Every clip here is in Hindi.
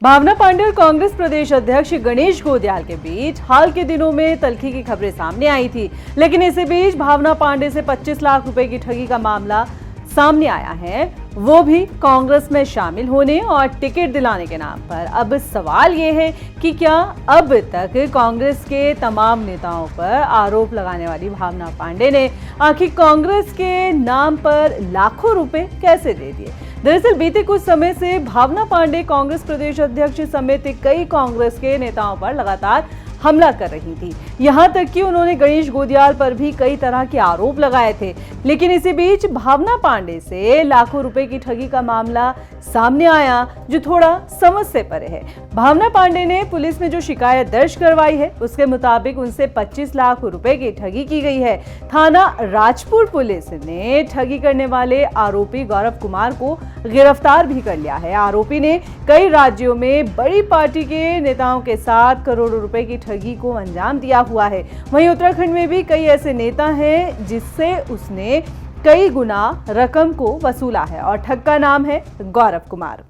भावना पांडे और कांग्रेस प्रदेश अध्यक्ष गणेश गोदियाल के बीच हाल के दिनों में तल्खी की खबरें सामने आई थी, लेकिन इसी बीच भावना पांडे से 25 लाख रुपए की ठगी का मामला सामने आया है, वो भी कांग्रेस में शामिल होने और टिकट दिलाने के नाम पर। अब सवाल ये है कि क्या अब तक कांग्रेस के तमाम नेताओं पर आरोप लगाने वाली भावना पांडे ने आखिर कांग्रेस के नाम पर लाखों रुपए कैसे दे दिए। दरअसल बीते कुछ समय से भावना पांडे कांग्रेस प्रदेश अध्यक्ष समेत कई कांग्रेस के नेताओं पर लगातार हमला कर रही थी। यहां तक कि उन्होंने गणेश गोदियाल पर भी कई तरह के आरोप लगाए थे, लेकिन इसी बीच भावना पांडे से लाखों रुपए की ठगी का मामला सामने आया, जो थोड़ा समझ से परे है। भावना पांडे ने पुलिस में जो शिकायत दर्ज करवाई है, उसके मुताबिक उनसे 25 लाख रुपए की ठगी की गई है। थाना राजपुर पुलिस ने ठगी करने वाले आरोपी गौरव कुमार को गिरफ्तार भी कर लिया है। आरोपी ने कई राज्यों में बड़ी पार्टी के नेताओं के साथ करोड़ों रुपए की ठगी को अंजाम दिया हुआ है। वहीं उत्तराखंड में भी कई ऐसे नेता हैं जिससे उसने कई गुना रकम को वसूला है, और ठग का नाम है गौरव कुमार।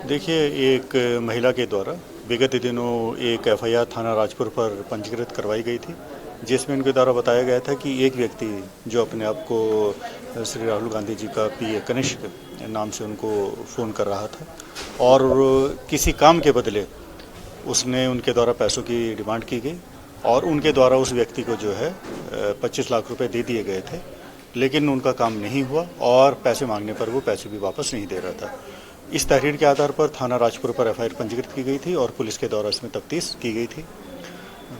देखिए, एक महिला के द्वारा विगत दिनों एक एफआईआर थाना राजपुर पर पंजीकृत करवाई गई थी, जिसमें उनके द्वारा बताया गया था कि एक व्यक्ति जो अपने आप को श्री राहुल गांधी जी का पीए कनिष्क नाम से उनको फ़ोन कर रहा था, और किसी काम के बदले उसने उनके द्वारा पैसों की डिमांड की गई, और उनके द्वारा उस व्यक्ति को जो है 25 लाख रुपए दे दिए गए थे, लेकिन उनका काम नहीं हुआ और पैसे मांगने पर वो पैसे भी वापस नहीं दे रहा था। इस तहरीर के आधार पर थाना राजपुर पर एफआईआर पंजीकृत की गई थी और पुलिस के द्वारा इसमें तफ्तीश की गई थी।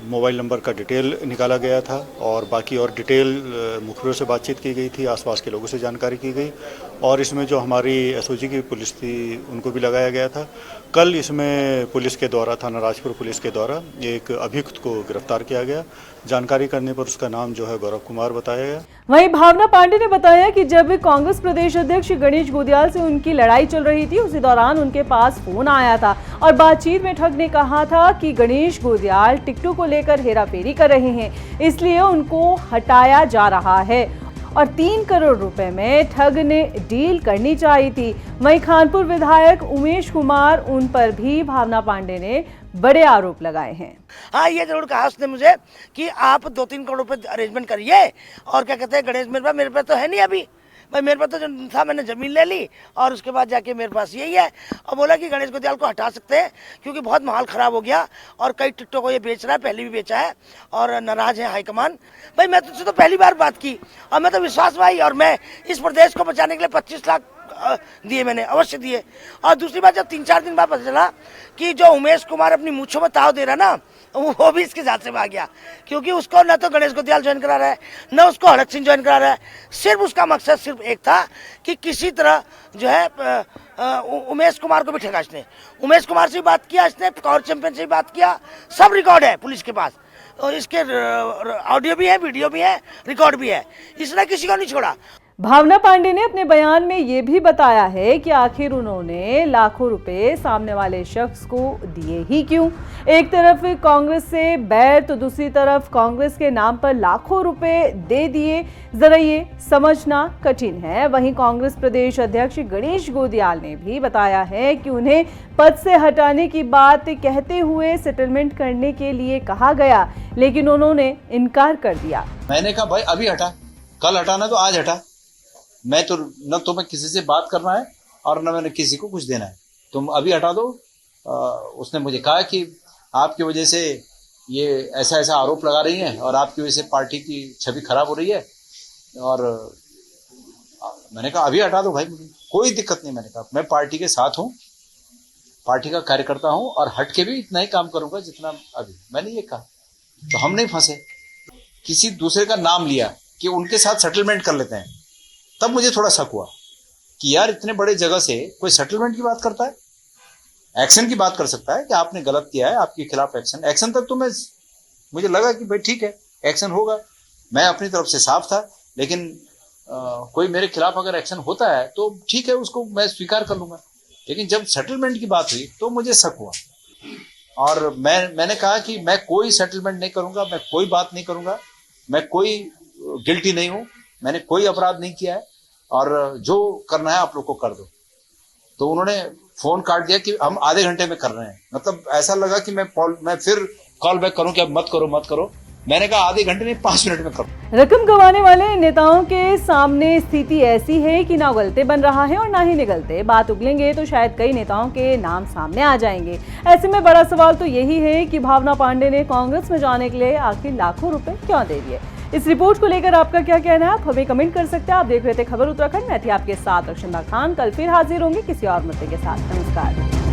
मोबाइल नंबर का डिटेल निकाला गया था और बाकी और डिटेल मुखबिरों से बातचीत की गई थी, आसपास के लोगों से जानकारी की गई, और इसमें जो हमारी एसओजी की पुलिस थी उनको भी लगाया गया था। कल इसमें पुलिस के द्वारा, थाना राजपुर पुलिस के द्वारा एक अभियुक्त को गिरफ्तार किया गया। जानकारी करने पर उसका नाम जो है गौरव कुमार बताया गया। वहीं भावना पांडे ने बताया कि जब कांग्रेस प्रदेश अध्यक्ष गणेश गोदियाल से उनकी लड़ाई चल रही थी, उसी दौरान उनके पास फोन आया था और बातचीत में ठग ने कहा था कि गणेश गोदियाल टिकटों को लेकर हेराफेरी कर रहे हैं, इसलिए उनको हटाया जा रहा है और 3 करोड़ रुपए में ठग ने डील करनी चाहिए थी। वहीं खानपुर विधायक उमेश कुमार, उन पर भी भावना पांडे ने बड़े आरोप लगाए हैं। हाँ, ये जरूर कहा उसने मुझे कि आप 2-3 करोड़ रुपए अरेंजमेंट करिए, और क्या कहते हैं गणेश मेरे पास तो है नहीं अभी भाई, मेरे पास तो जो था मैंने ज़मीन ले ली और उसके बाद जाके मेरे पास यही है। और बोला कि गणेश गोदियाल को हटा सकते हैं क्योंकि बहुत माहौल ख़राब हो गया और कई टिकटों को ये बेच रहा है, पहले भी बेचा है और नाराज़ है हाईकमान। भाई मैं तुझसे तो पहली बार बात की और मैं तो विश्वास भाई, और मैं इस प्रदेश को बचाने के लिए 25 लाख दिए, मैंने अवश्य दिए। और दूसरी बात, जब 3-4 दिन बाद पता चला कि जो उमेश कुमार अपनी मूंछों में ताव दे रहा ना, वो भी इसके साथ से भाग गया, क्योंकि उसको न तो गणेश गोदियाल ज्वाइन करा रहा है, न उसको हड़क सिंह ज्वाइन करा रहा है। सिर्फ उसका मकसद सिर्फ एक था कि किसी तरह जो है उमेश कुमार को भी ठगा इसने। उमेश कुमार से बात किया इसने, पावर चैंपियन से बात किया, सब रिकॉर्ड है पुलिस के पास, और इसके ऑडियो भी है, वीडियो भी है, रिकॉर्ड भी है। इसने किसी को नहीं छोड़ा। भावना पांडे ने अपने बयान में ये भी बताया है कि आखिर उन्होंने लाखों रुपए सामने वाले शख्स को दिए ही क्यों। एक तरफ कांग्रेस से बैर तो दूसरी तरफ कांग्रेस के नाम पर लाखों रुपए दे दिए, जरा ये समझना कठिन है। वहीं कांग्रेस प्रदेश अध्यक्ष गणेश गोदियाल ने भी बताया है कि उन्हें पद से हटाने की बात कहते हुए सेटलमेंट करने के लिए कहा गया, लेकिन उन्होंने इनकार कर दिया। मैंने कहा भाई अभी हटा, कल हटाना तो आज हटा। मैं तो न तुम्हें किसी से बात करना है और न मैंने किसी को कुछ देना है, तुम अभी हटा दो। उसने मुझे कहा कि आपकी वजह से ये ऐसा ऐसा आरोप लगा रही हैं और आपकी वजह से पार्टी की छवि खराब हो रही है, और मैंने कहा अभी हटा दो भाई, मुझे कोई दिक्कत नहीं। मैंने कहा मैं पार्टी के साथ हूँ, पार्टी का कार्यकर्ता हूँ और हट के भी इतना ही काम करूंगा जितना अभी। मैंने ये कहा, तो हम नहीं फंसे। किसी दूसरे का नाम लिया कि उनके साथ सेटलमेंट कर लेते हैं, तब मुझे थोड़ा शक हुआ कि यार इतने बड़े जगह से कोई सेटलमेंट की बात करता है, एक्शन की बात कर सकता है कि आपने गलत किया है, आपके खिलाफ एक्शन तक तो मुझे लगा कि भाई ठीक है एक्शन होगा, मैं अपनी तरफ से साफ था। लेकिन कोई मेरे खिलाफ अगर एक्शन होता है तो ठीक है, उसको मैं स्वीकार कर लूंगा। लेकिन जब सेटलमेंट की बात हुई तो मुझे शक हुआ, और मैंने कहा कि मैं कोई सेटलमेंट नहीं करूंगा, मैं कोई बात नहीं करूंगा, मैं कोई गिल्टी नहीं हूं, मैंने कोई अपराध नहीं किया है, और जो करना है आप लोग को कर दो। तो उन्होंने फोन काट दिया कि हम आधे घंटे में कर रहे हैं। मतलब ऐसा लगा कि मैं फिर कॉल बैक करूं कि अब मत करो। मैंने कहा आधे घंटे नहीं, 5 मिनट में करो। रकम गंवाने वाले नेताओं के सामने स्थिति ऐसी है कि ना उगलते बन रहा है और ना ही निगलते। बात उगलेंगे तो शायद कई नेताओं के नाम सामने आ जाएंगे। ऐसे में बड़ा सवाल तो यही है कि भावना पांडे ने कांग्रेस में जाने के लिए आखिर लाखों रुपए क्यों दे दिए। इस रिपोर्ट को लेकर आपका क्या कहना है, आप हमें कमेंट कर सकते हैं। आप देख रहे थे खबर उत्तराखंड, मैं थी आपके साथ रक्षिंदा खान। कल फिर हाजिर होंगे किसी और मुद्दे के साथ। नमस्कार।